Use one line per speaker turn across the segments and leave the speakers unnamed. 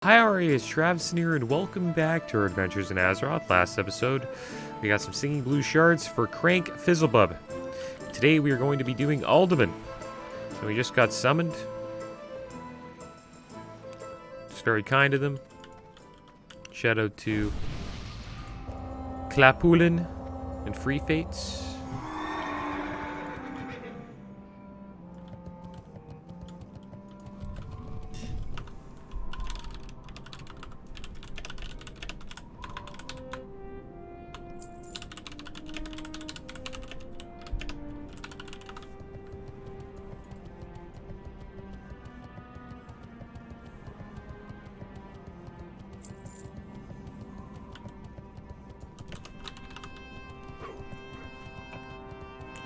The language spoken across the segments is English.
Hi, how are you? It's Travis here, and welcome back to our adventures in Azeroth. Last episode, we got some Singing Blue Shards for Crank Fizzlebub. Today, we are going to be doing Uldaman. So we just got summoned. Just very kind of them. Shout out to Clapulin and Free Fates.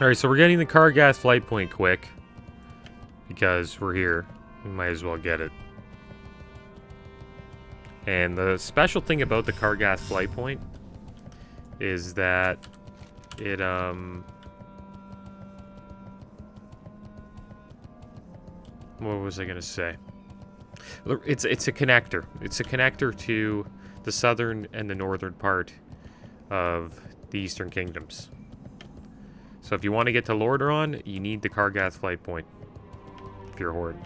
Alright, so we're getting the Kargath flight point quick. Because we're here. We might as well get it. And the special thing about the Kargath flight point is that it, what was I gonna say? It's a connector. It's a connector to the southern and the northern part of the Eastern Kingdoms. So if you want to get to Lordaeron, you need the Kargath flight point. If you're a Horde.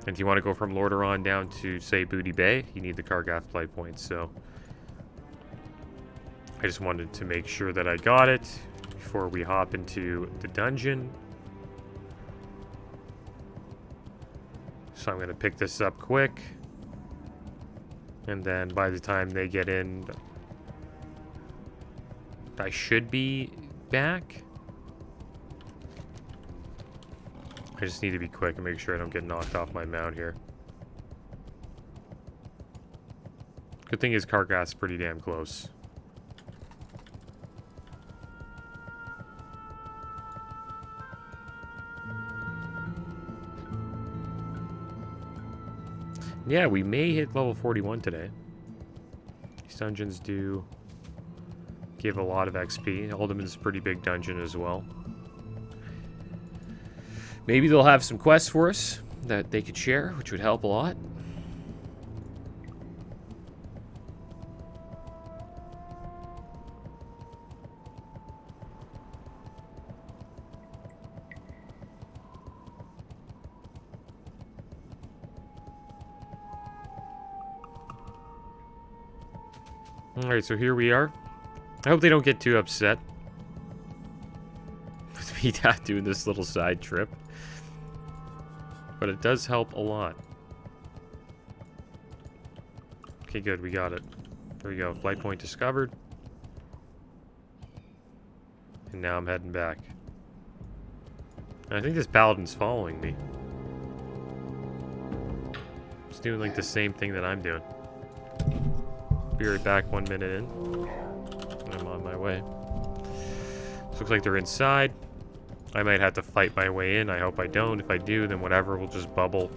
And if you want to go from Lordaeron down to, say, Booty Bay, you need the Kargath flight point. So I just wanted to make sure that I got it before we hop into the dungeon. So I'm going to pick this up quick. And then by the time they get in, I should be back. I just need to be quick and make sure I don't get knocked off my mount here. Good thing is Kargath's pretty damn close. Yeah, we may hit level 41 today. These dungeons do give a lot of XP. Uldaman's a pretty big dungeon as well. Maybe they'll have some quests for us that they could share, which would help a lot. Alright, so here we are. I hope they don't get too upset with me not doing this little side trip. But it does help a lot. Okay, good. We got it. There we go. Flight point discovered. And now I'm heading back. And I think this paladin's following me. It's doing like the same thing that I'm doing. Be right back 1 minute in. I'm on my way. This looks like they're inside. I might have to fight my way in. I hope I don't. If I do, then whatever, we'll just bubble.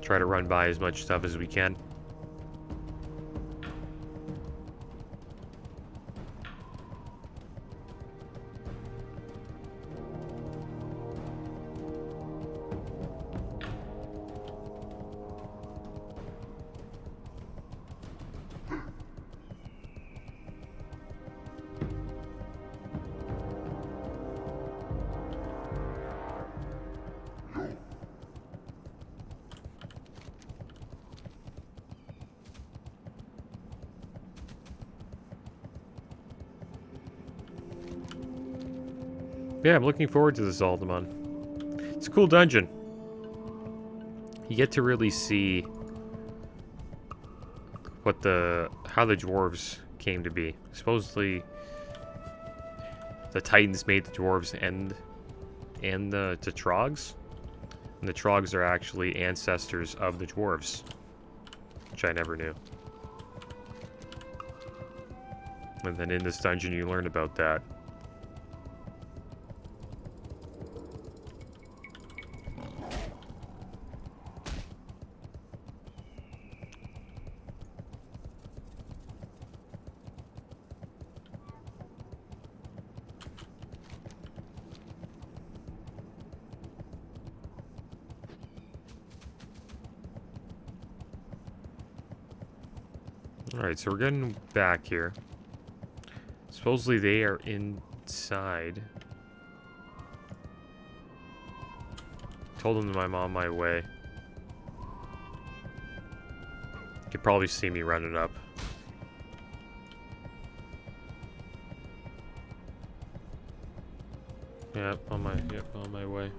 Try to run by as much stuff as we can. Yeah, I'm looking forward to this Uldaman. It's a cool dungeon. You get to really see what how the dwarves came to be. Supposedly, the Titans made the dwarves and the Trogs. And the Trogs are actually ancestors of the dwarves, which I never knew. And then in this dungeon, you learn about that. Alright, so we're getting back here. Supposedly they are inside. Told them I'm on my way. You could probably see me running up. Yep, on my way.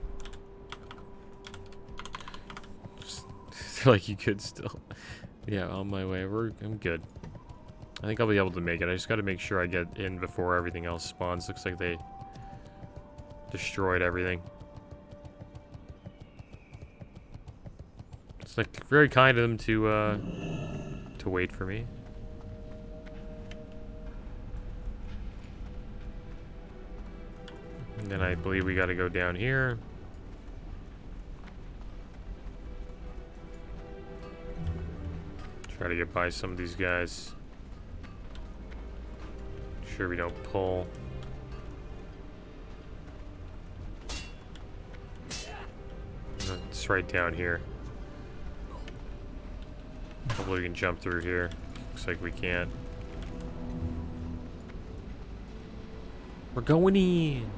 Like you could still. Yeah, on my way. I'm good. I think I'll be able to make it. I just got to make sure I get in before everything else spawns. Looks like they destroyed everything. It's like very kind of them to wait for me. And then I believe we got to go down here. Try to get by some of these guys. Sure we don't pull. It's right down here. Hopefully we can jump through here. Looks like we can't. We're going in.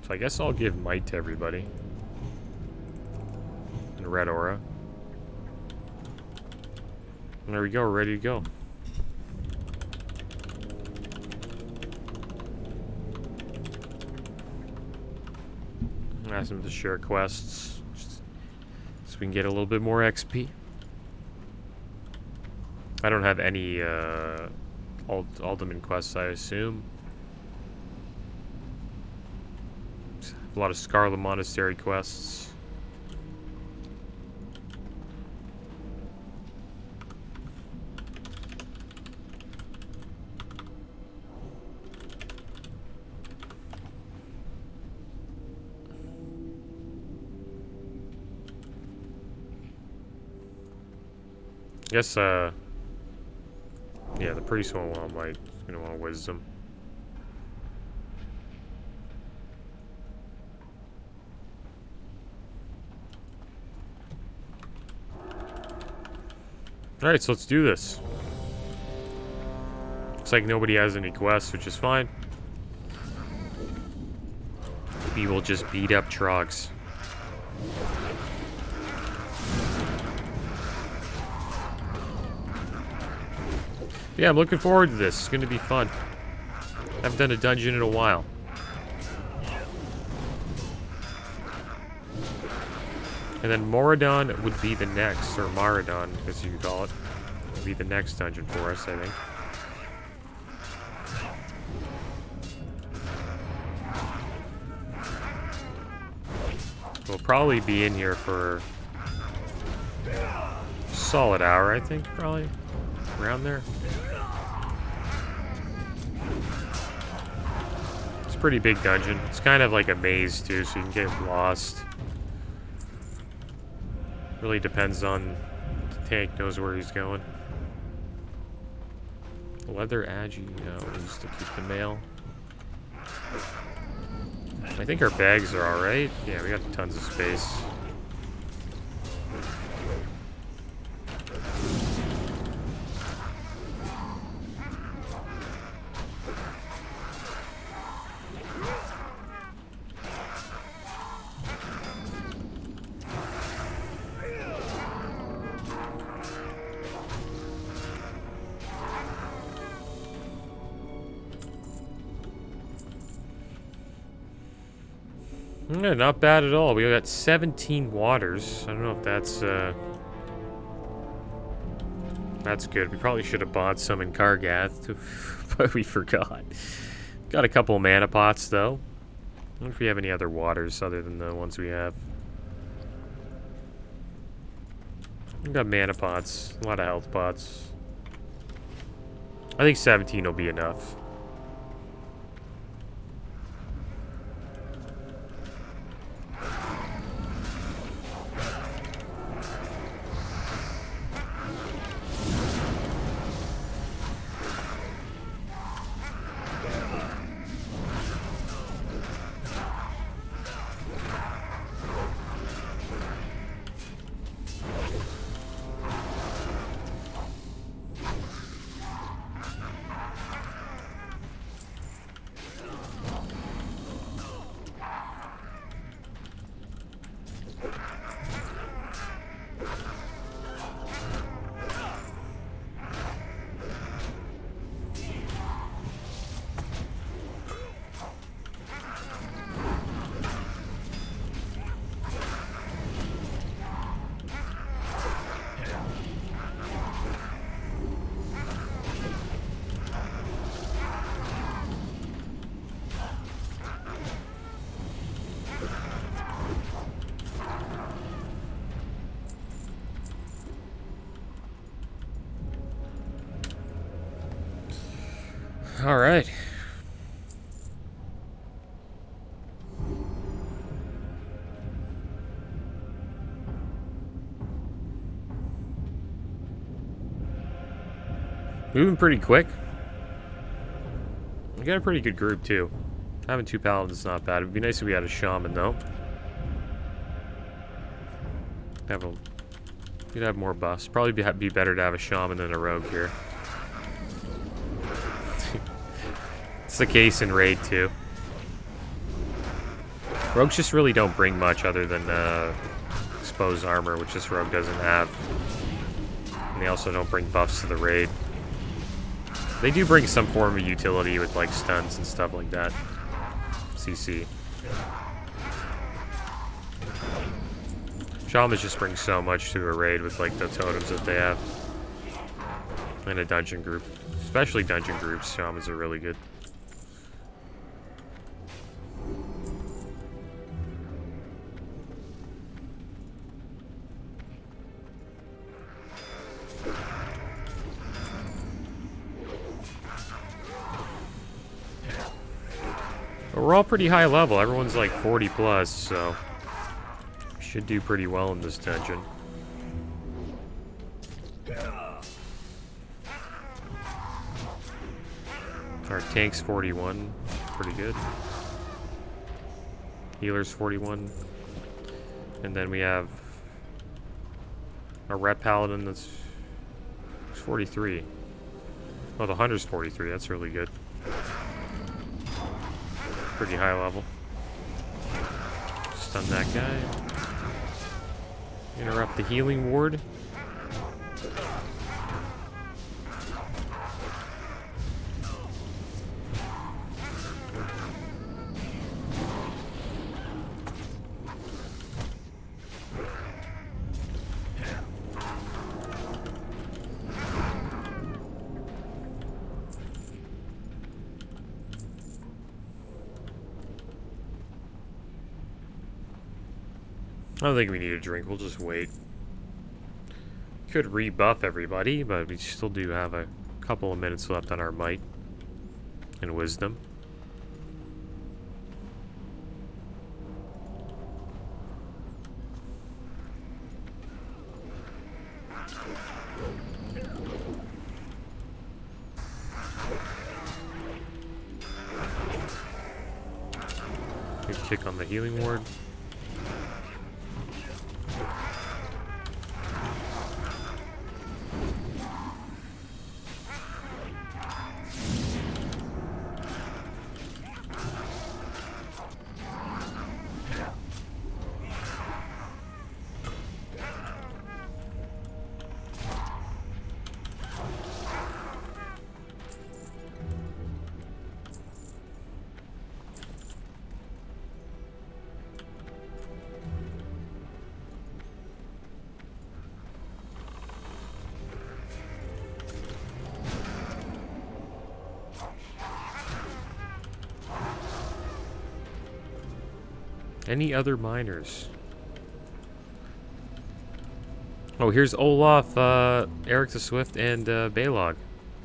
So I guess I'll give might to everybody. And red aura. And there we go, we're ready to go. Ask them to share quests. Just so we can get a little bit more XP. I don't have any Uldaman quests, I assume. A lot of Scarlet Monastery quests. I guess, yeah, the priest won't want might. He's gonna want wisdom. Alright, so let's do this. Looks like nobody has any quests, which is fine. We will just beat up Trogs. Yeah, I'm looking forward to this. It's going to be fun. I haven't done a dungeon in a while. And then Moradon would be the next, or Maradon, as you call it. Would be the next dungeon for us, I think. We'll probably be in here for a solid hour, I think, probably. Around there. It's a pretty big dungeon. It's kind of like a maze, too, so you can get lost. Really depends on the tank knows where he's going. Leather agi, no, needs to keep the mail. I think our bags are alright. Yeah, we got tons of space. Yeah, not bad at all. We got 17 waters. I don't know if that's good. We probably should have bought some in Kargath, but we forgot. Got a couple mana pots, though. I wonder if we have any other waters other than the ones we have. We got mana pots, a lot of health pots. I think 17 will be enough. All right. Moving pretty quick. We got a pretty good group too. Having 2 paladins is not bad. It'd be nice if we had a shaman though. We'd have more buffs. Probably be better to have a shaman than a rogue here. It's the case in raid too. Rogues just really don't bring much other than exposed armor, which this rogue doesn't have. And they also don't bring buffs to the raid. They do bring some form of utility with like stuns and stuff like that. CC. Shamans just bring so much to a raid with like the totems that they have. And a dungeon group. Especially dungeon groups, shamans are really good. But we're all pretty high level. Everyone's like 40 plus, so we should do pretty well in this dungeon. Our tank's 41, pretty good. Healer's 41. And then we have a rep paladin that's 43. Oh, the hunter's 43, that's really good. Pretty high level. Stun that guy. Interrupt the healing ward. I don't think we need a drink, we'll just wait. Could rebuff everybody, but we still do have a couple of minutes left on our might and wisdom. Good kick on the healing ward. Any other miners? Oh, here's Olaf, Eric the Swift, and Balog.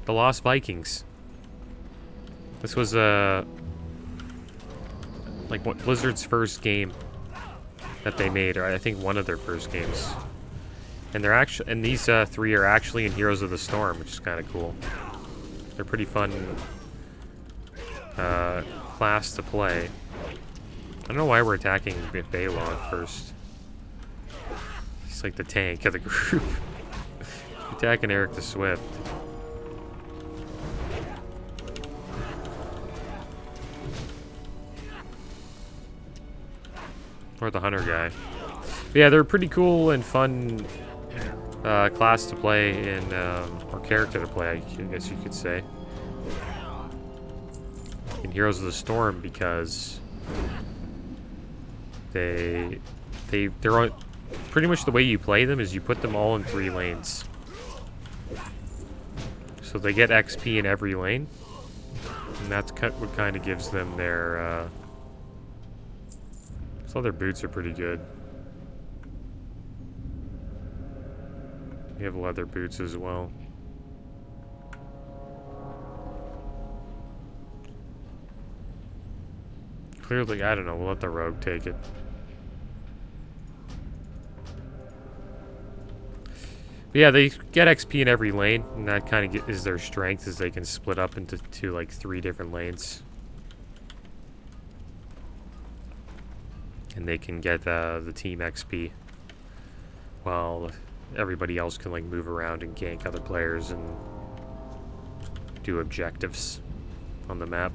The Lost Vikings. This was, like what Blizzard's first game that they made, or I think one of their first games. And they're actually, and these 3 are actually in Heroes of the Storm, which is kind of cool. They're pretty fun class to play. I don't know why we're attacking Balog first. He's like the tank of the group. Attacking Eric the Swift. Or the hunter guy. But yeah, they're pretty cool and fun class to play in, or character to play, I guess you could say. In Heroes of the Storm, because they're on, pretty much the way you play them is you put them all in 3 lanes. So they get XP in every lane. And that's what kind of gives them their, so their boots are pretty good. You have leather boots as well. clearly, I don't know, we'll let the rogue take it. But yeah, they get XP in every lane, and that kind of is their strength, is they can split up into like 3 different lanes. And they can get the team XP, while everybody else can like move around and gank other players and do objectives on the map.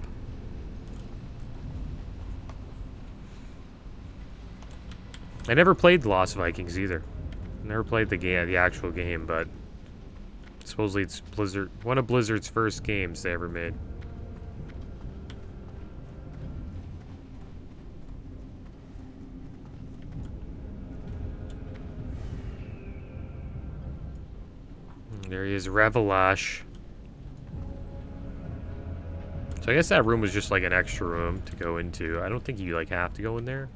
I never played the Lost Vikings either. Never played the game, the actual game, but supposedly it's Blizzard, one of Blizzard's first games they ever made. There he is, Revelash. So I guess that room was just like an extra room to go into. I don't think you like have to go in there.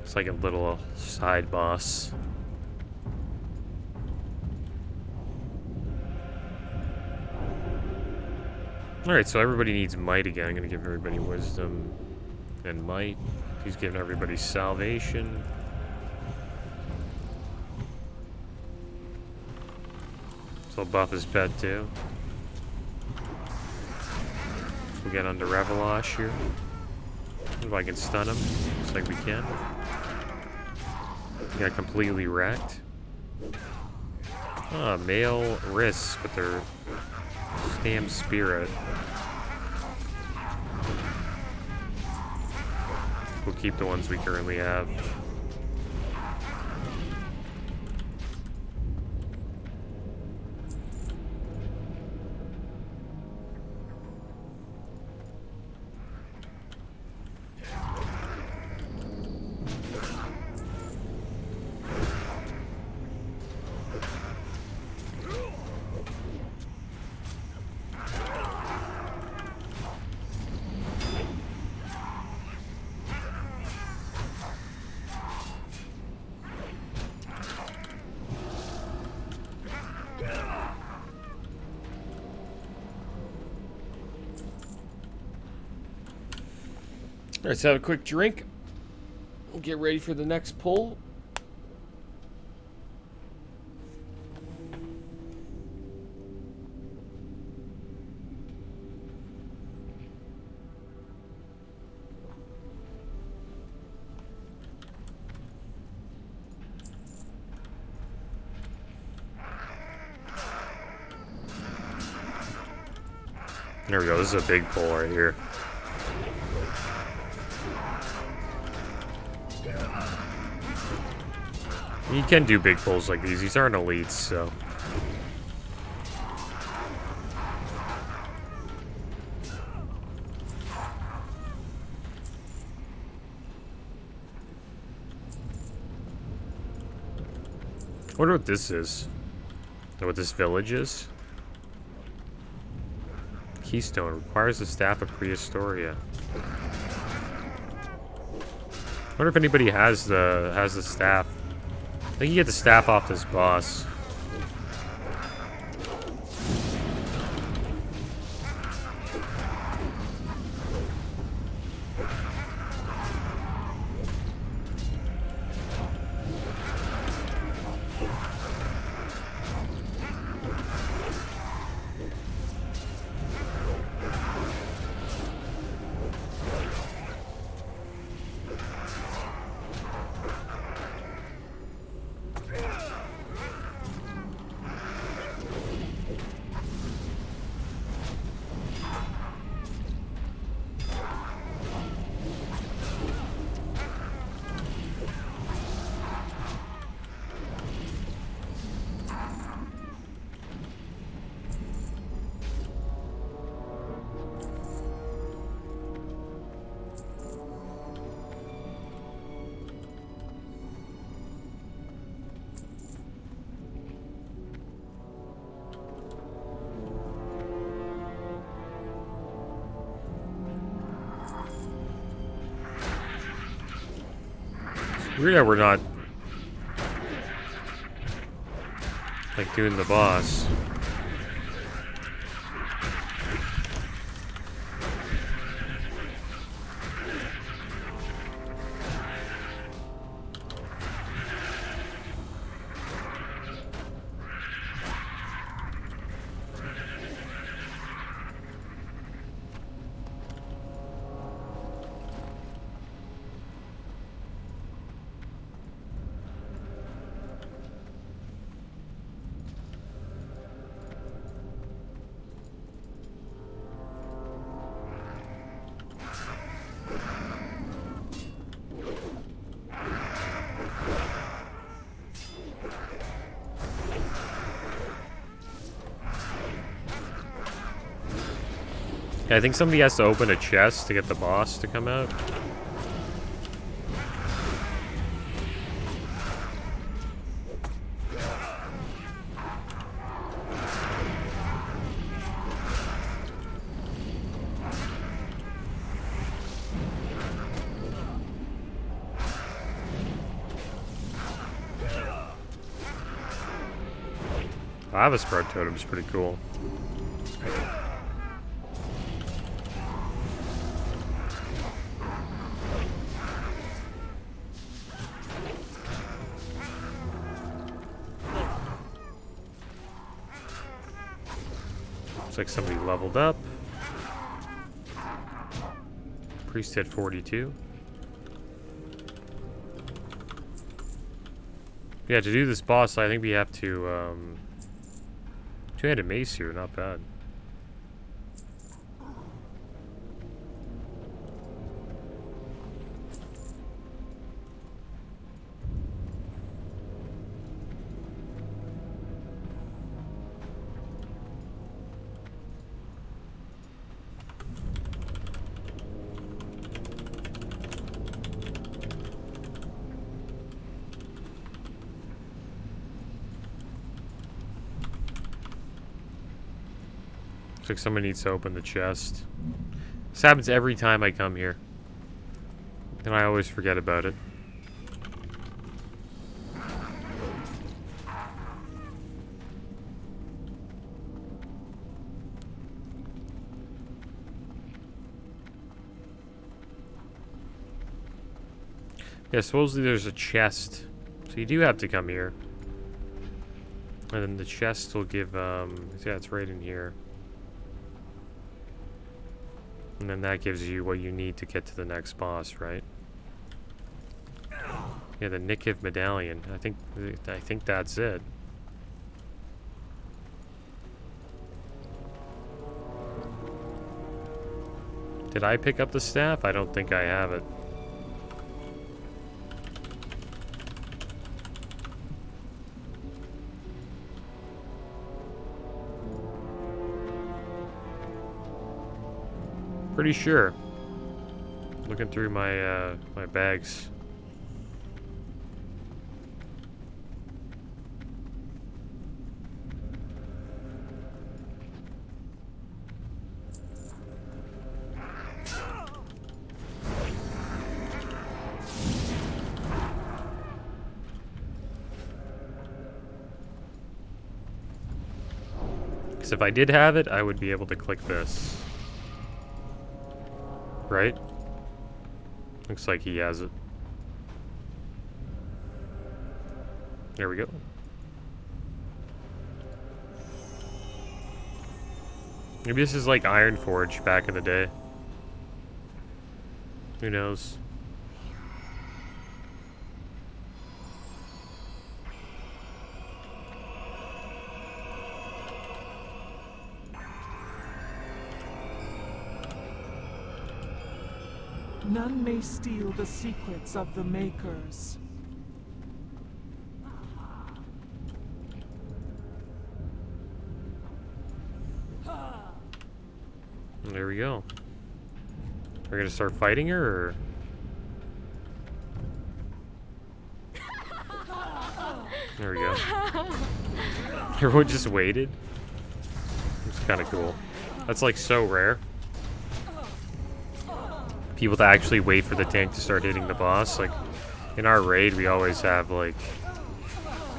It's like a little side boss. Alright, so everybody needs might again. I'm gonna give everybody wisdom and might. He's giving everybody salvation. So I'll buff his pet too. So we'll get onto Revelash here. If I can stun him, looks like we can. Got completely wrecked. Ah, male wrists with their damn spirit. We'll keep the ones we currently have. Let's have a quick drink. We'll get ready for the next pull. There we go. This is a big pull right here. You can do big pulls like these. These aren't elites, so. I wonder what this is. Know what this village is? Keystone requires the staff of Prehistoria. I wonder if anybody has the staff. I think you get the staff off this boss. Yeah, we're not like doing the boss. Yeah, I think somebody has to open a chest to get the boss to come out. Lava Sprout Totem's pretty cool. Looks like somebody leveled up. Priest at 42. Yeah, to do this boss, I think we have to, two-handed mace here, not bad. Looks like someone needs to open the chest. This happens every time I come here. And I always forget about it. Yeah, supposedly there's a chest. So you do have to come here. And then the chest will give, yeah, it's right in here. And then that gives you what you need to get to the next boss, right? Yeah, the Nikiv medallion. I think that's it. Did I pick up the staff? I don't think I have it. Pretty sure. Looking through my my bags. Because if I did have it, I would be able to click this. Right? Looks like he has it. There we go. Maybe this is like Ironforge back in the day. Who knows?
None may steal the secrets of the Makers.
There we go. We're gonna start fighting her, or? There we go. Everyone just waited. It's kind of cool. That's like so rare. People to actually wait for the tank to start hitting the boss. Like in our raid, we always have like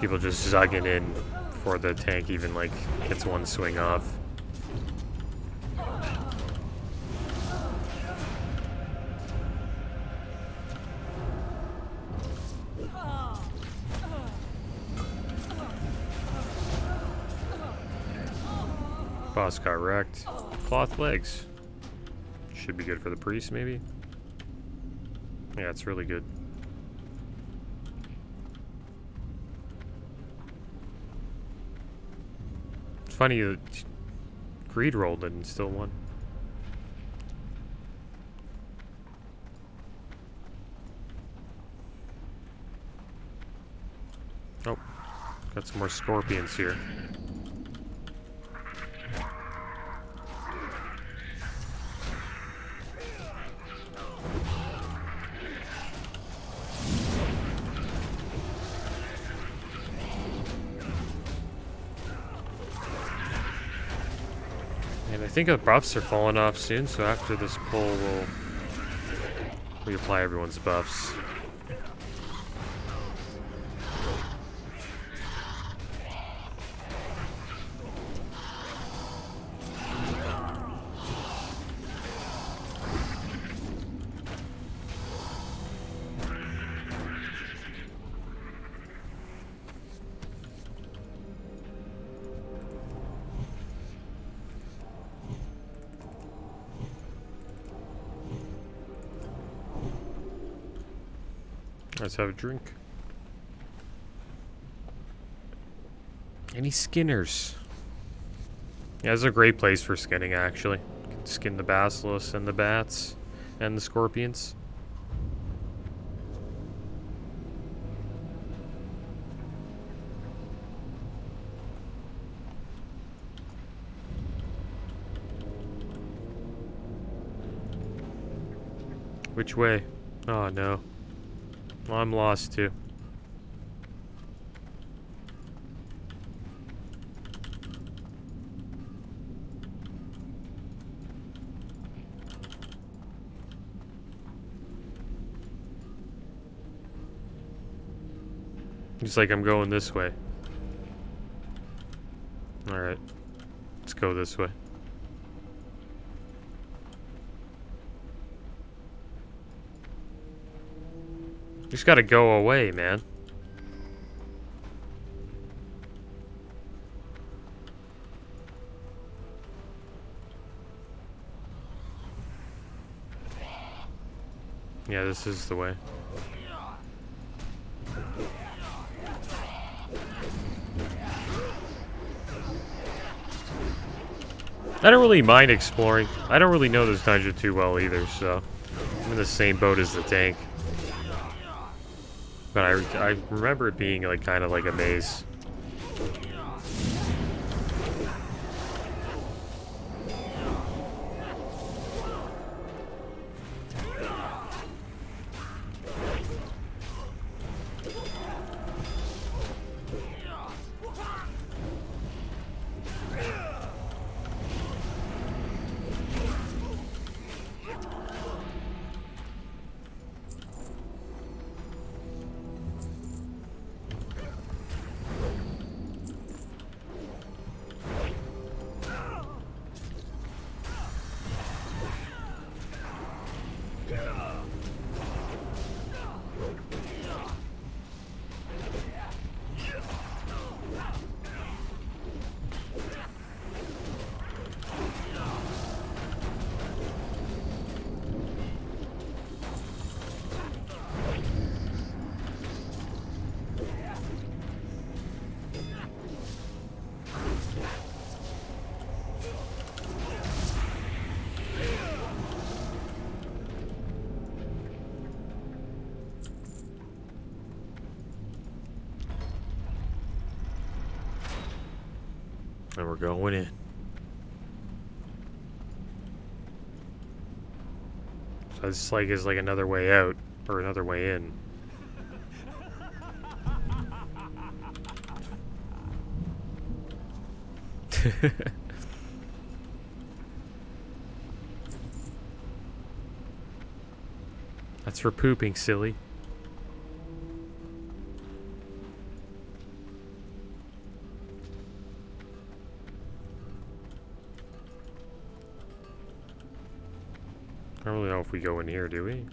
people just zugging in before the tank even like gets one swing off. Boss got wrecked. Cloth legs. Should be good for the priest, maybe? Yeah, it's really good. It's funny that Greed rolled it and still won. Oh, got some more scorpions here. think the buffs are falling off soon, so after this pull, we'll reapply everyone's buffs. Let's have a drink. Any skinners? Yeah, this is a great place for skinning, actually. You can skin the basilisks and the bats and the scorpions. Which way? Oh no. Well, I'm lost too. It's like I'm going this way. Alright. Let's go this way. You just gotta go away, man. Yeah, this is the way. I don't really mind exploring. I don't really know this dungeon too well either, so I'm in the same boat as the tank. But I remember it being like kind of like a maze. And we're going in. So it's like another way out or another way in. That's for pooping, silly. I don't really know if we go in here, do we?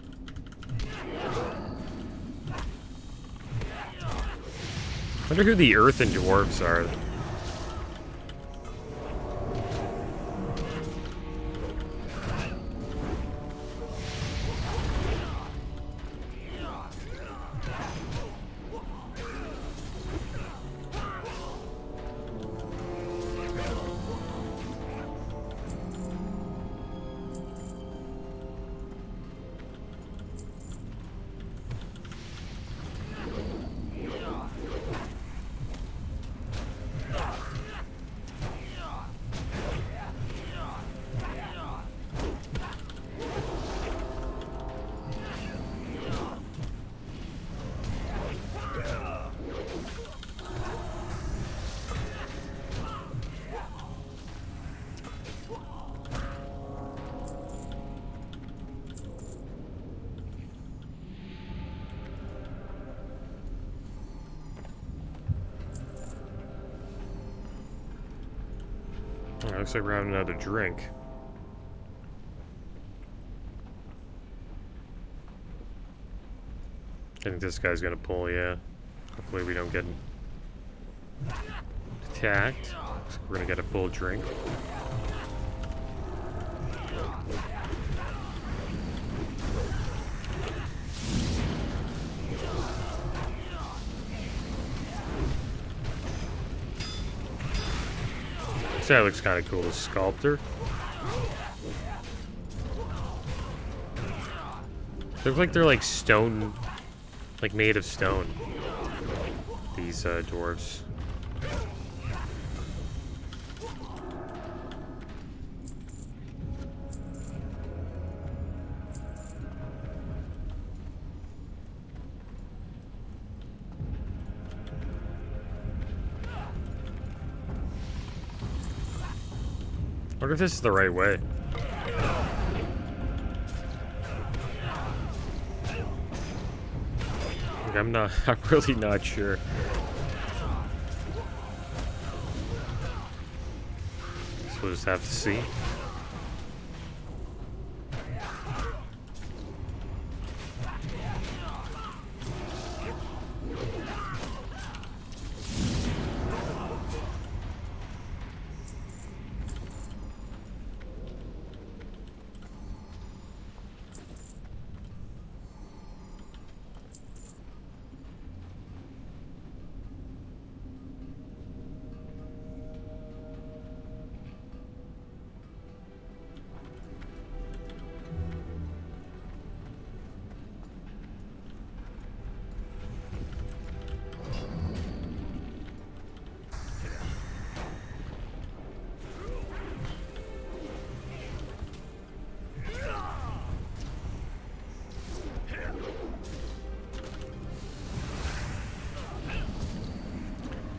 Wonder who the earth and dwarves are. Looks like we're having another drink. I think this guy's gonna pull, yeah. Hopefully we don't get attacked. We're gonna get a full drink. This guy looks kind of cool, the sculptor. They look like they're like stone, like made of stone. These dwarves. I wonder if this is the right way. Like, I'm really not sure. So we'll just have to see.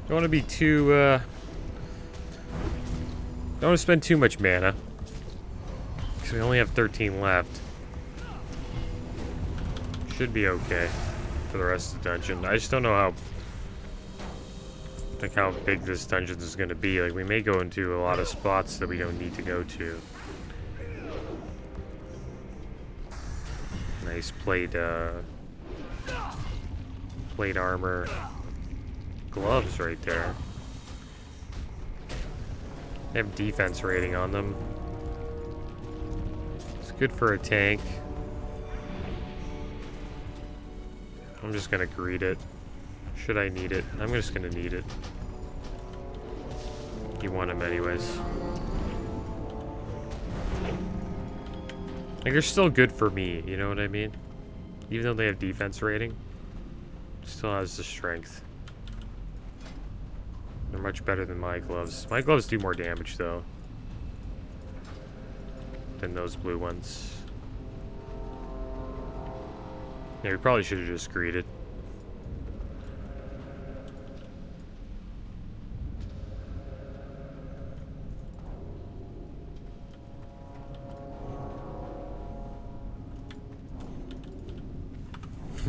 Don't want to be too, don't want to spend too much mana. Because we only have 13 left. Should be okay for the rest of the dungeon. I just don't know how big this dungeon is going to be. Like, we may go into a lot of spots that we don't need to go to. Nice plate armor. Gloves right there. They have defense rating on them. It's good for a tank. I'm just gonna greet it. Should I need it? I'm just gonna need it. You want them anyways. Like, they're still good for me, you know what I mean? Even though they have defense rating, still has the strength. They're much better than my gloves. My gloves do more damage, though, than those blue ones. Yeah, we probably should have just greeted.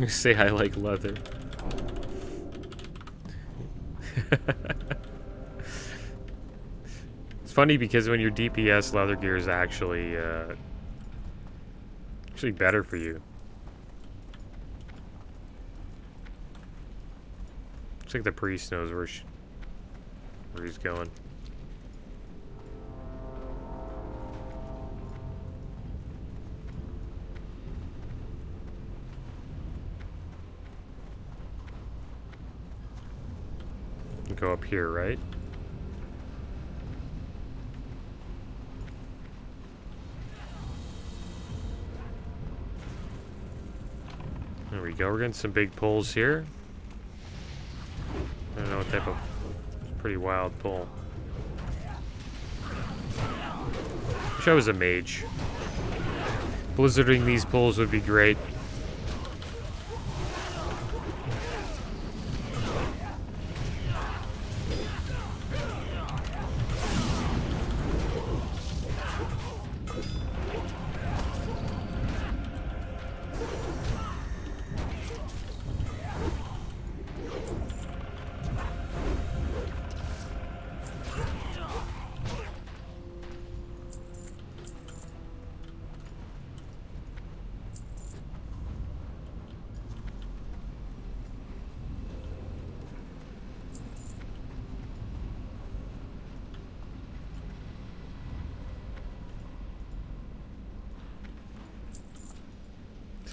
Say I like leather. It's funny because when you're DPS, leather gear is actually better for you. Looks like the priest knows where he's going. Go up here, right? There we go. We're getting some big pulls here. I don't know what type of... It's a pretty wild pull. Wish I was a mage. Blizzarding these pulls would be great.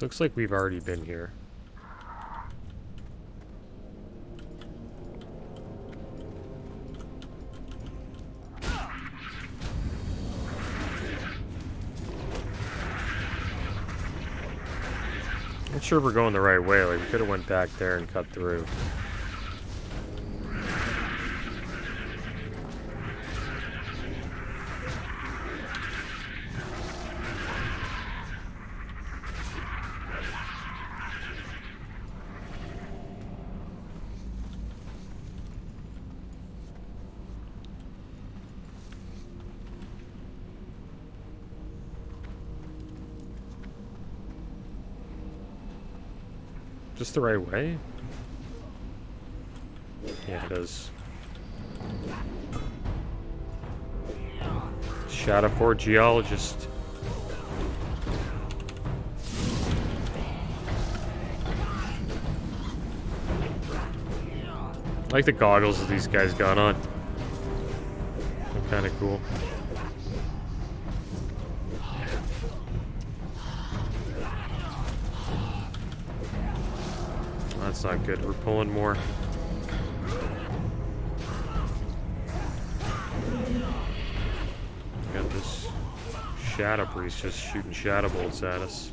So looks like we've already been here. Not sure if we're going the right way. Like, we could have went back there and cut through. Just the right way? Yeah, it is. Shadowport geologist. I like the goggles that these guys got on. They're kind of cool. That's not good. We're pulling more. Got this shadow priest just shooting shadow bolts at us.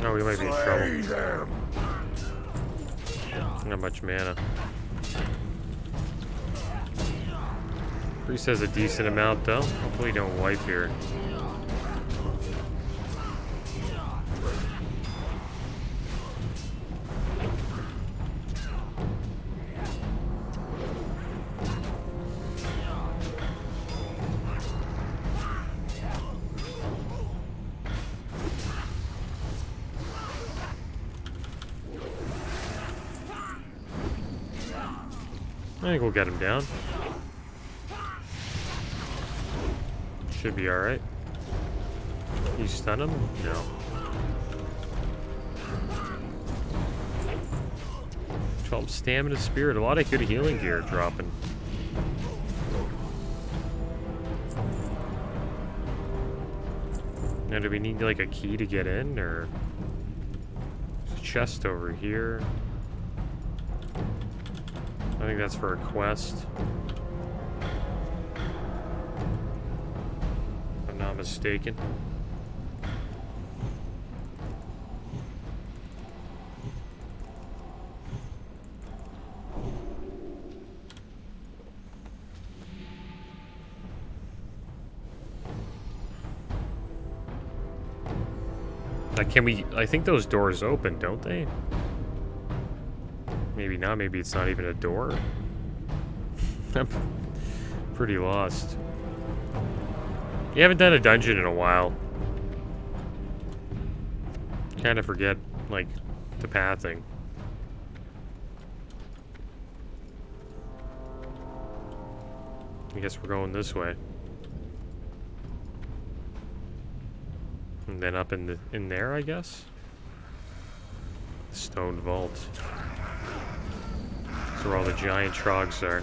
Oh, we might be in trouble. Not much mana. Priest has a decent amount though. Hopefully don't wipe here. I think we'll get him down. Should be alright. You stun him? No. "12 stamina spirit." A lot of good healing gear dropping. Now, do we need like a key to get in, or there's a chest over here? I think that's for a quest. If I'm not mistaken. Like, can we... I think those doors open, don't they? Maybe not. Maybe it's not even a door. I'm pretty lost. You haven't done a dungeon in a while. Kind of forget, like, the pathing. I guess we're going this way. And then up in there, I guess? Stone vault. That's where all the giant trogs are.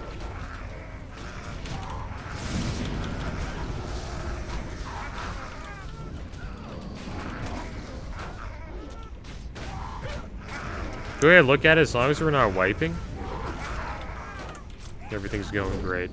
Go ahead, look at it. As long as we're not wiping, everything's going great.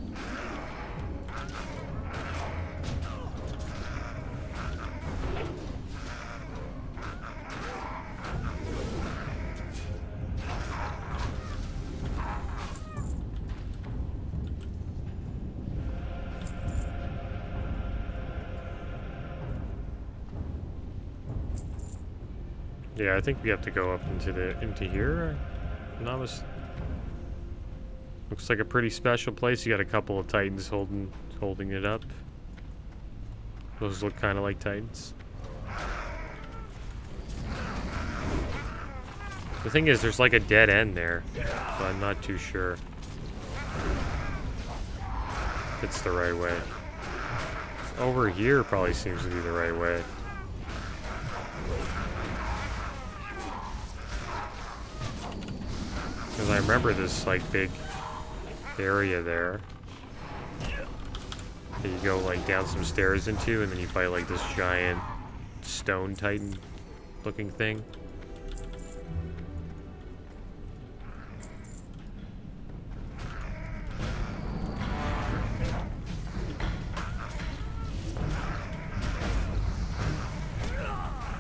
Yeah, I think we have to go up into here. Looks like a pretty special place. You got a couple of titans holding it up. Those look kind of like titans. The thing is, there's like a dead end there, so I'm not too sure if it's the right way. Over here probably seems to be the right way. Because I remember this like big area there that you go like down some stairs into, and then you fight like this giant stone titan looking thing.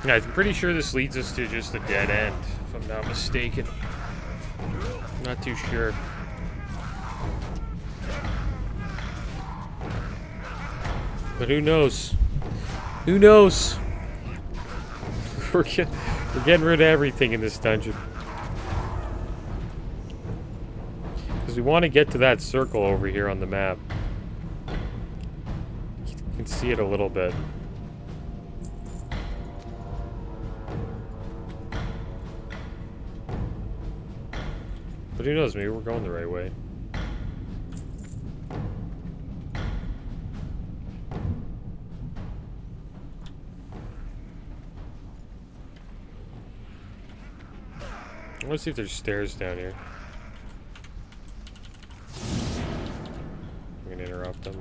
Yeah, I'm pretty sure this leads us to just a dead end, if I'm not mistaken. Not too sure. But who knows? Who knows? We're getting rid of everything in this dungeon. Because we want to get to that circle over here on the map. You can see it a little bit. But who knows, maybe we're going the right way. I want to see if there's stairs down here. I'm going to interrupt him.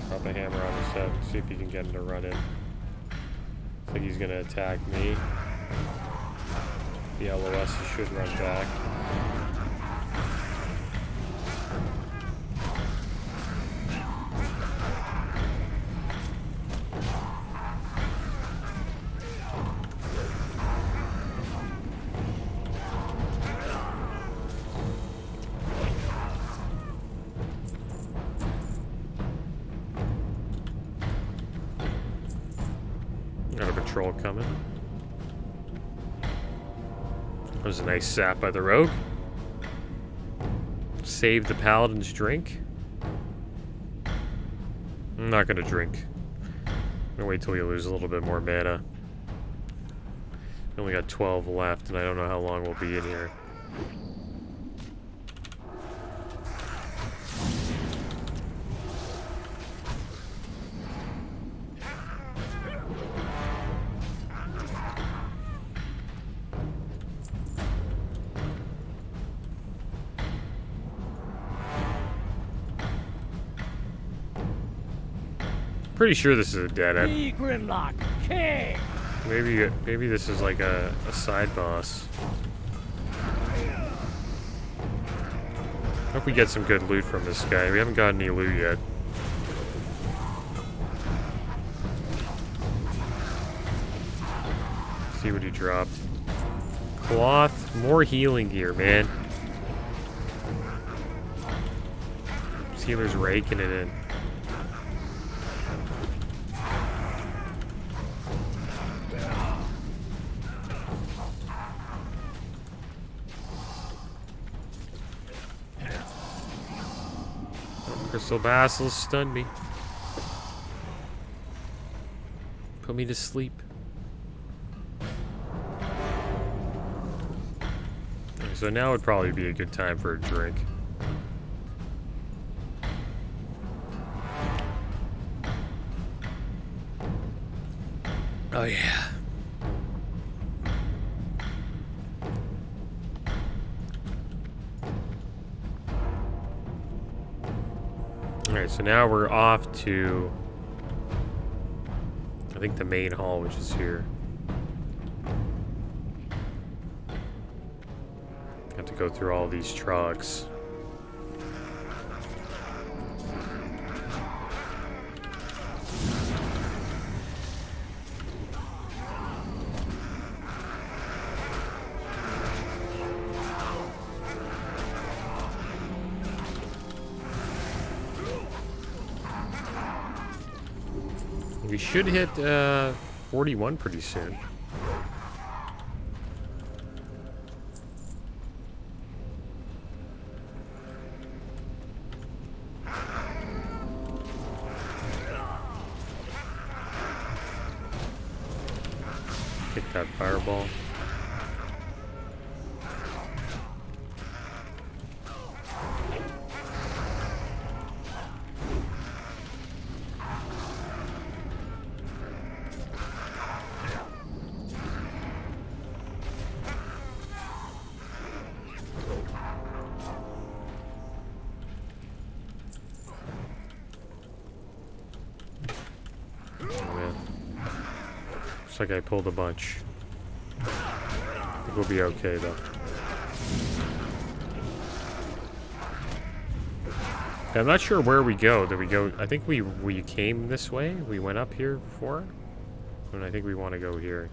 Drop a hammer on his head. See if he can get him to run in. Looks like he's going to attack me. The LOS should run back. Got a patrol coming. There's a nice sap by the rogue. Save the paladin's drink. I'm not gonna drink. I'm gonna wait till we lose a little bit more mana. We only got 12 left, and I don't know how long we'll be in here. Pretty sure this is a dead end.
Gridlock King.
Maybe this is like a side boss. Hope we get some good loot from this guy. We haven't got any loot yet. See what he dropped. Cloth, more healing gear, man. This healer's raking it in. Crystal Basils stunned me. Put me to sleep. So now would probably be a good time for a drink. Oh yeah. Alright, so now we're off to, I think, the main hall, which is here. Have to go through all these trucks. We should hit 41 pretty soon. that fireball. Looks like I pulled a bunch. I think we'll be okay though. I'm not sure where we go. Did we go? I think we came this way. We went up here before, and I think we want to go here.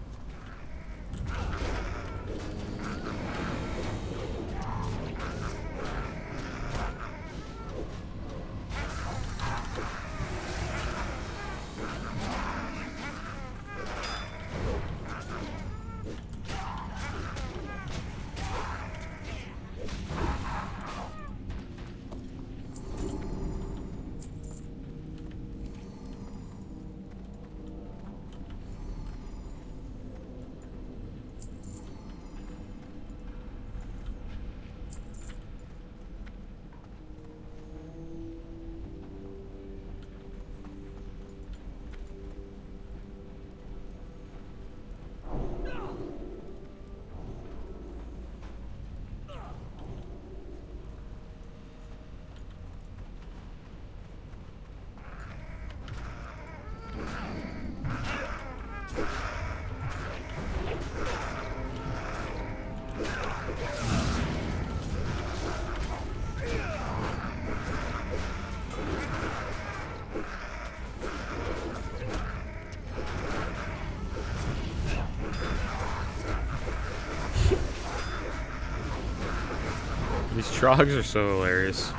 These trogs are so hilarious.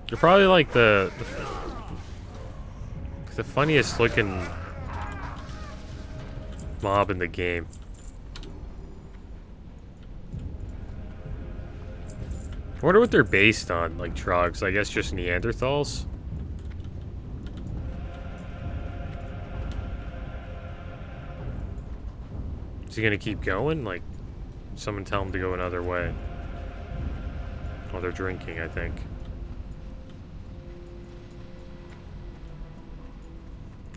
They're probably like the funniest looking mob in the game. I wonder what they're based on, like trogs. I guess just Neanderthals. Is he gonna keep going? Like, someone tell him to go another way. Oh, they're drinking, I think.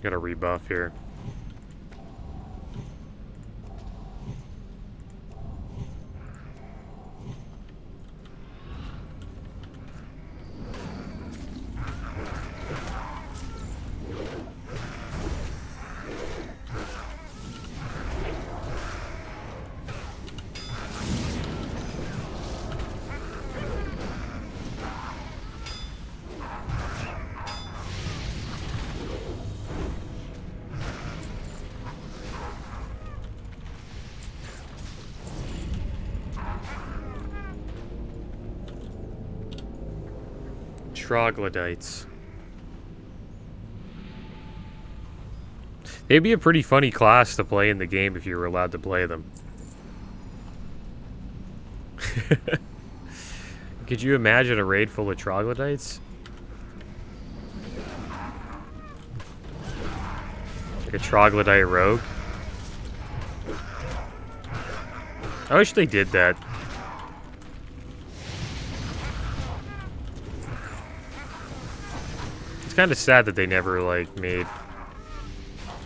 Got a rebuff here. Troglodytes. They'd be a pretty funny class to play in the game if you were allowed to play them. Could you imagine a raid full of troglodytes? Like a troglodyte rogue? I wish they did that. It's kind of sad that they never, like, made,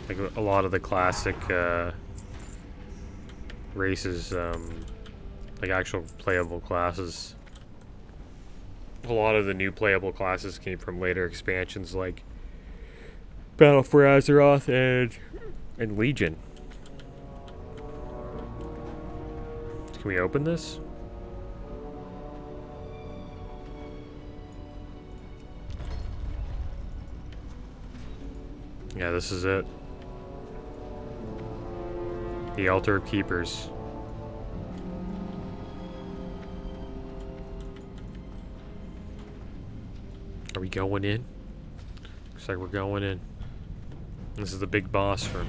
like, a lot of the classic, races, like, actual playable classes. A lot of the new playable classes came from later expansions, like Battle for Azeroth and Legion. Can we open this? Yeah, this is it. The Altar of Keepers. Are we going in? Looks like we're going in. This is the big boss room.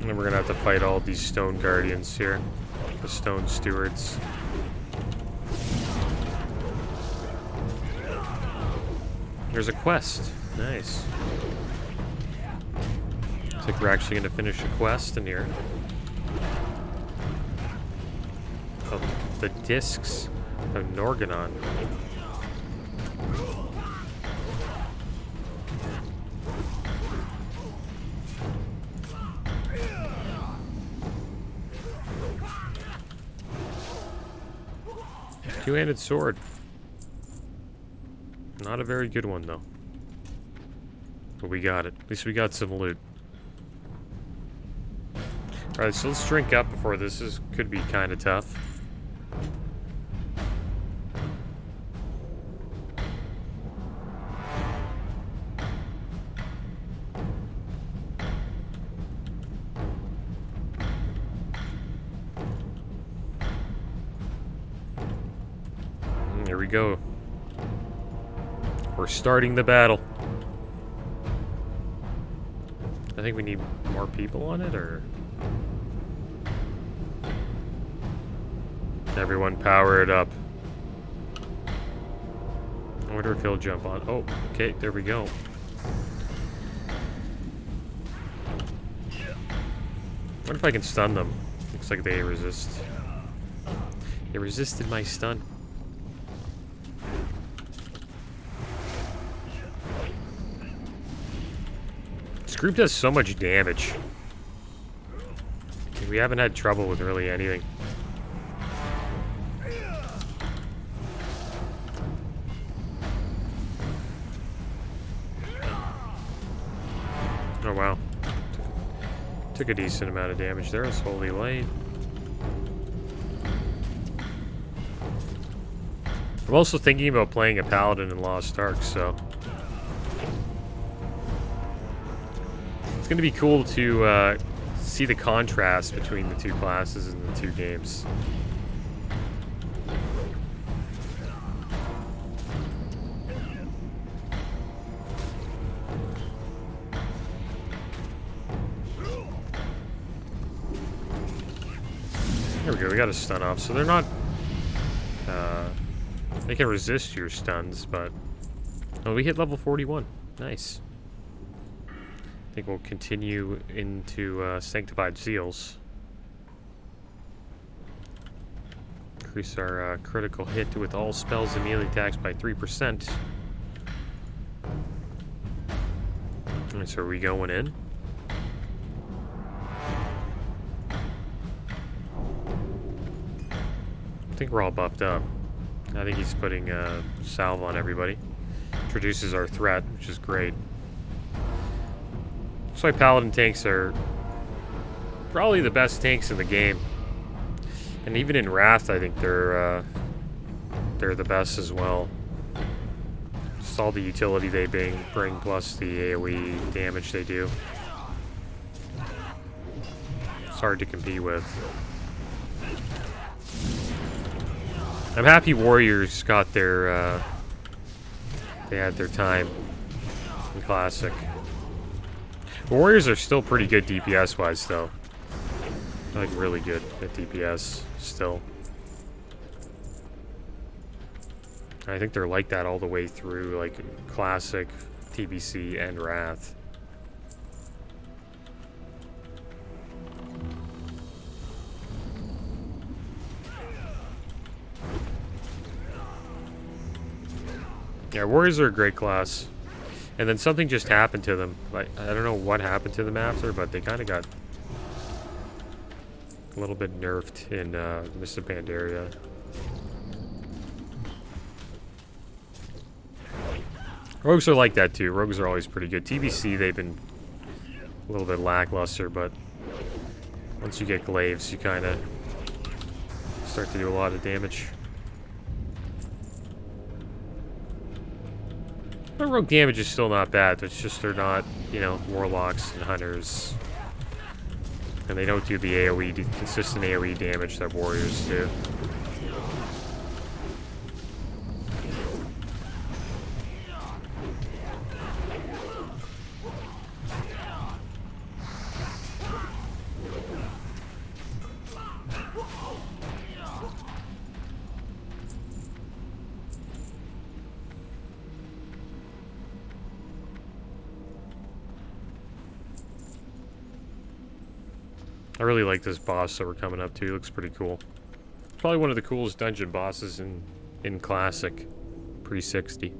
And then we're gonna have to fight all these stone guardians here. The stone stewards. There's a quest. Nice. Looks like we're actually gonna finish a quest in here. Of the discs of Norganon. Two-handed sword. Not a very good one, though. But we got it. At least we got some loot. Alright, so let's drink up before this could be kind of tough. Here we go. We're starting the battle. I think we need more people on it, or... Everyone power it up. I wonder if he'll jump on. Oh, okay, there we go. What if I can stun them? Looks like they resist. They resisted my stun. This group does so much damage. We haven't had trouble with really anything. Oh wow. Took a decent amount of damage there. It's Holy Light. I'm also thinking about playing a Paladin in Lost Ark, so... It's going to be cool to see the contrast between the two classes in the two games. There we go, we got a stun off, so they're not... they can resist your stuns, but... Oh, we hit level 41. Nice. I think we'll continue into Sanctified Seals. Increase our critical hit with all spells and melee attacks by 3%. Alright, so are we going in? I think we're all buffed up. I think he's putting salve on everybody. Introduces our threat, which is great. Looks like Paladin tanks are probably the best tanks in the game. And even in Wrath, I think they're the best as well. Just all the utility they bring plus the AoE damage they do. It's hard to compete with. I'm happy Warriors got their, they had their time in Classic. Warriors are still pretty good DPS-wise, though. Like, really good at DPS, still. I think they're like that all the way through, like, Classic, TBC, and Wrath. Yeah, Warriors are a great class. And then something just happened to them. Like, I don't know what happened to them after, but they kind of got a little bit nerfed in Mist of Pandaria. Rogues are like that too. Rogues are always pretty good. TBC, they've been a little bit lackluster, but once you get glaives, you kind of start to do a lot of damage. The rogue damage is still not bad. It's just they're not, you know, warlocks and hunters. And they don't do the AoE, consistent AoE damage that warriors do. I really like this boss that we're coming up to. He looks pretty cool. Probably one of the coolest dungeon bosses in Classic, pre-60.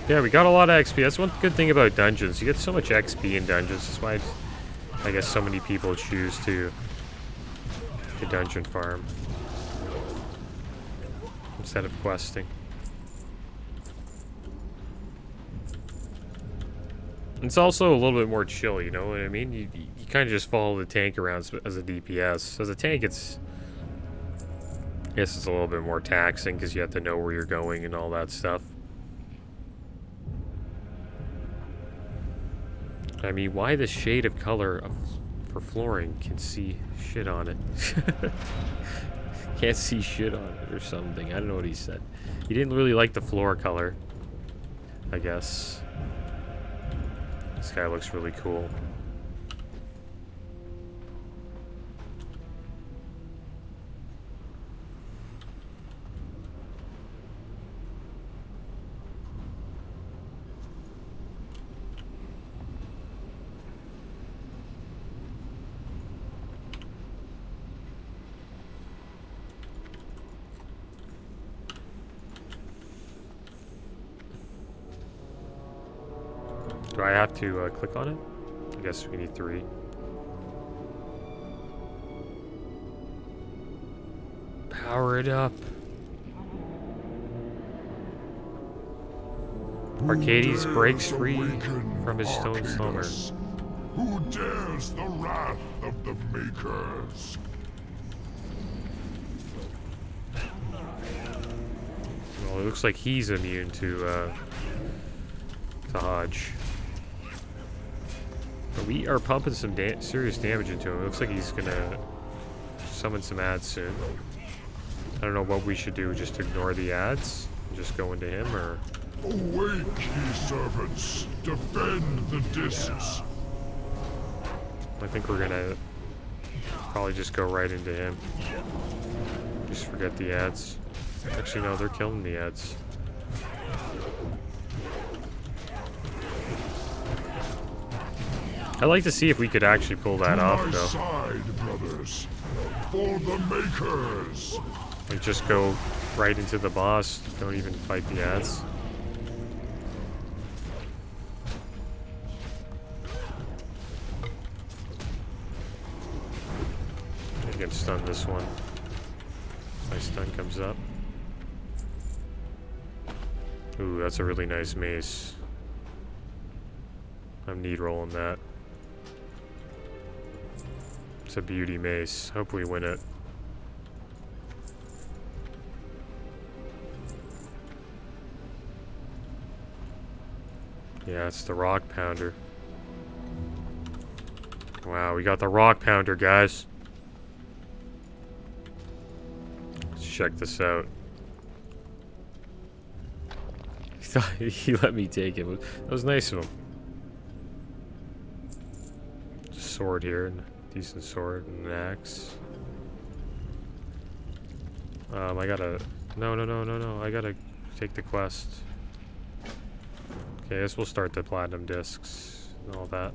Yeah, we got a lot of XP. That's one good thing about dungeons. You get so much XP in dungeons. That's why I guess so many people choose to dungeon farm instead of questing. It's also a little bit more chill, you know what I mean? You kind of just follow the tank around as a DPS. As a tank, I guess it's a little bit more taxing because you have to know where you're going and all that stuff. I mean, why the shade of color for flooring can see shit on it? Can't see shit on it or something. I don't know what he said. He didn't really like the floor color, I guess. This guy looks really cool. Do I have to click on it? I guess we need 3. Power it up. Arcades breaks free from his stone slumber.
Who dares the wrath of the Makers?
Well, it looks like he's immune to Hodge. But we are pumping some serious damage into him. It looks like he's gonna summon some ads soon. I don't know what we should do, just ignore the ads? Just go into him, or...
Awake, ye servants! Defend the discs!
I think we're gonna probably just go right into him. Just forget the ads. Actually, no, they're killing the ads. I'd like to see if we could actually pull that off, though.
Side, brothers, for the Makers!
Like, just go right into the boss. Don't even fight the ads. I can stun this one. My stun comes up. Ooh, that's a really nice mace. I'm need rolling that. It's a beauty mace. Hope we win it. Yeah, it's the rock pounder. Wow, we got the rock pounder, guys. Let's check this out. He thought he let me take it. That was nice of him. Sword here, and decent sword and an axe. I gotta... No. I gotta take the quest. Okay, I guess we'll start the platinum discs and all that.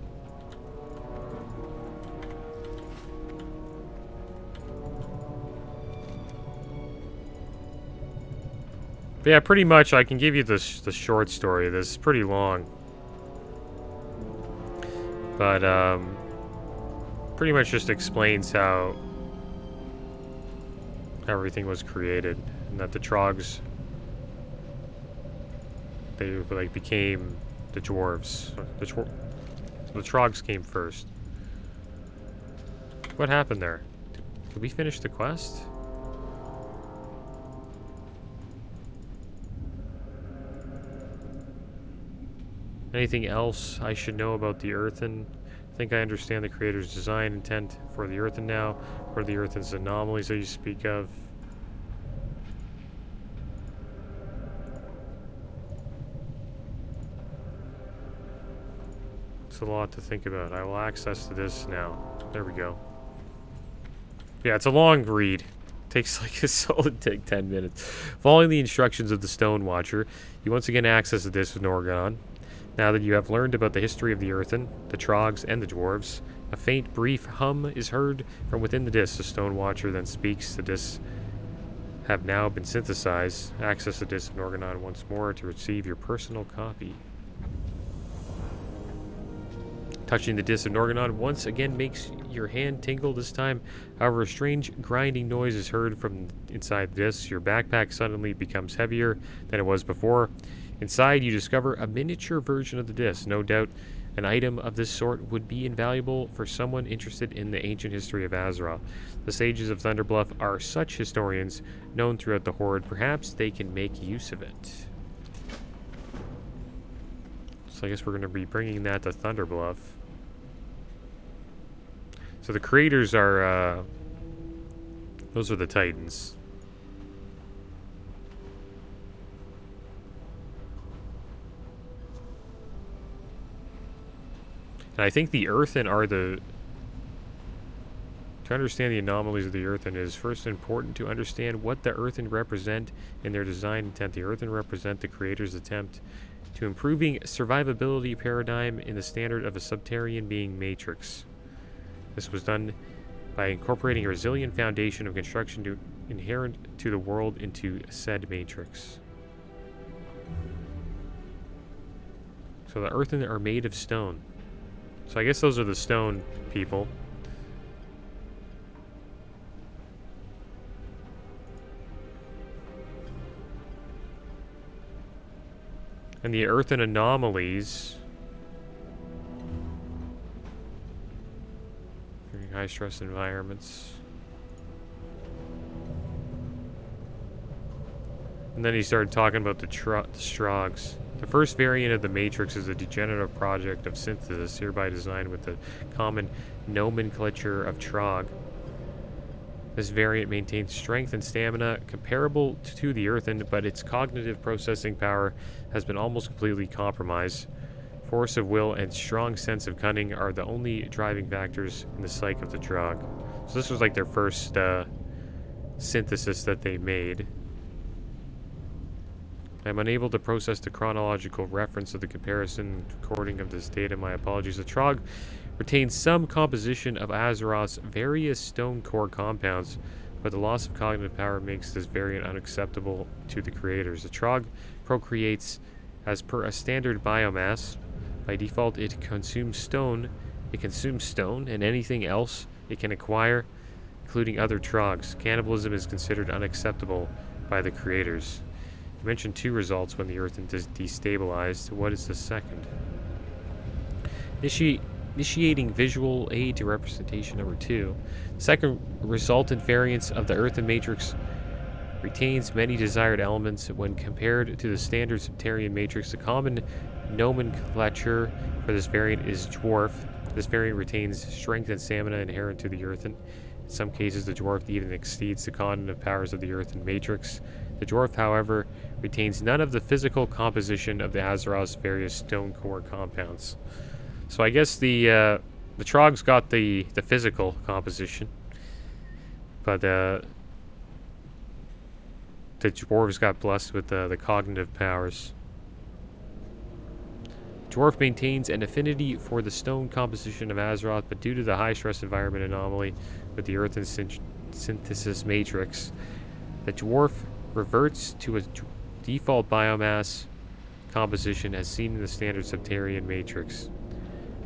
But yeah, pretty much I can give you the short story. This is pretty long. But, pretty much just explains how everything was created, and that the Trogs, they like became the dwarves. The Trogs came first. What happened there? Did we finish the quest? Anything else I should know about the Earthen I think I understand the creator's design intent for the earthen now. What are the earthen's anomalies that you speak of? It's a lot to think about. I will access to this now. There we go. Yeah, it's a long read. Takes like a solid 10 minutes. Following the instructions of the Stone Watcher, you once again access the disc of Norgon. Now that you have learned about the history of the earthen, the trogs, and the dwarves, a faint, brief hum is heard from within the disc. The Stone Watcher then speaks. The discs have now been synthesized. Access the disc of Norgon once more to receive your personal copy. Touching the disc of Norgon once again makes your hand tingle this time. However, a strange grinding noise is heard from inside the disc. Your backpack suddenly becomes heavier than it was before. Inside, you discover a miniature version of the disc. No doubt, an item of this sort would be invaluable for someone interested in the ancient history of Azeroth. The sages of Thunderbluff are such historians known throughout the Horde. Perhaps they can make use of it. So I guess we're going to be bringing that to Thunderbluff. So the creators are, those are the Titans. And I think the Earthen are the... To understand the anomalies of the Earthen, it is first important to understand what the Earthen represent in their design intent. The Earthen represent the creator's attempt to improving survivability paradigm in the standard of a subterranean being matrix. This was done by incorporating a resilient foundation of construction inherent to the world into said matrix. So the earthen are made of stone. So I guess those are the stone people. And the earthen anomalies... high stress environments. And then he started talking about the Strogs. The first variant of the Matrix is a degenerative project of synthesis, hereby designed with the common nomenclature of Trog. This variant maintains strength and stamina comparable to the Earthen, but its cognitive processing power has been almost completely compromised. Force of will and strong sense of cunning are the only driving factors in the psyche of the Trog. So this was like their first synthesis that they made. I'm unable to process the chronological reference of the comparison recording of this data. My apologies. The Trog retains some composition of Azeroth's various stone core compounds, but the loss of cognitive power makes this variant unacceptable to the creators. The Trog procreates as per a standard biomass. By default, it consumes stone. It consumes stone and anything else it can acquire, including other Trogs. Cannibalism is considered unacceptable by the creators. You mentioned two results when the Earthen is destabilized. What is the second? Initiating visual aid to representation number 2. The second resultant variance of the Earthen Matrix retains many desired elements when compared to the standard subterranean matrix. The common nomenclature for this variant is dwarf. This variant retains strength and stamina inherent to the earthen. In some cases, the dwarf even exceeds the cognitive powers of the earthen matrix. The dwarf, however, retains none of the physical composition of the Azeroth's various stone core compounds. So I guess the Trogs got the physical composition, but the dwarves got blessed with the cognitive powers. Dwarf maintains an affinity for the stone composition of Azeroth, but due to the high-stress environment anomaly with the earthen synthesis matrix, the dwarf reverts to a default biomass composition as seen in the standard subterranean matrix.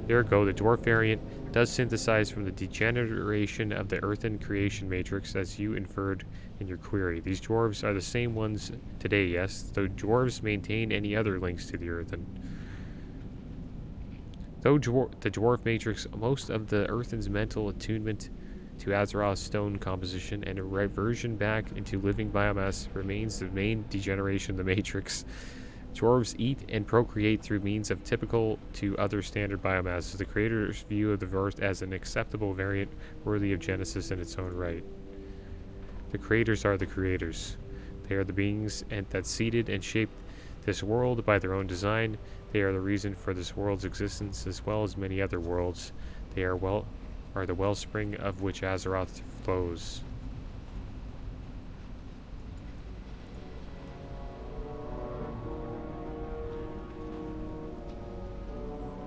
Ergo, the dwarf variant does synthesize from the degeneration of the earthen creation matrix as you inferred in your query. These dwarves are the same ones today, yes, though dwarves maintain any other links to the earthen. Though the dwarf matrix, most of the earthen's mental attunement to Azeroth's stone composition and a reversion back into living biomass remains the main degeneration of the matrix. Dwarves eat and procreate through means of typical to other standard biomasses. The creator's view of the dwarves as an acceptable variant worthy of Genesis in its own right. The creators are the creators. They are the beings that seeded and shaped this world by their own design. They are the reason for this world's existence as well as many other worlds. They are the wellspring of which Azeroth flows.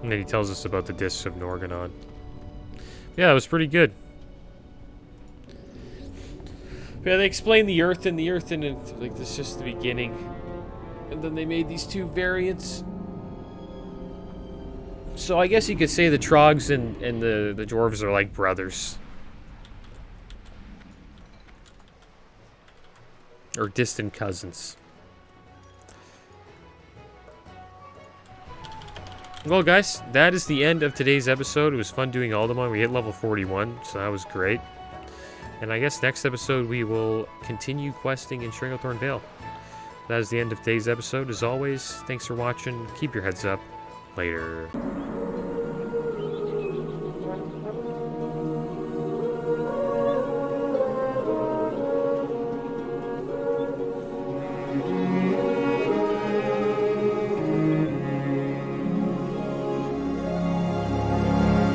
And then he tells us about the discs of Norganon. Yeah, it was pretty good. Yeah, they explained the Earth, and like this is just the beginning. And then they made these two variants. So I guess you could say the Trogs and the Dwarves are like brothers. Or distant cousins. Well, guys, that is the end of today's episode. It was fun doing Uldaman. We hit level 41, so that was great. And I guess next episode we will continue questing in Stranglethorn Vale. That is the end of today's episode. As always, thanks for watching. Keep your heads up. Later.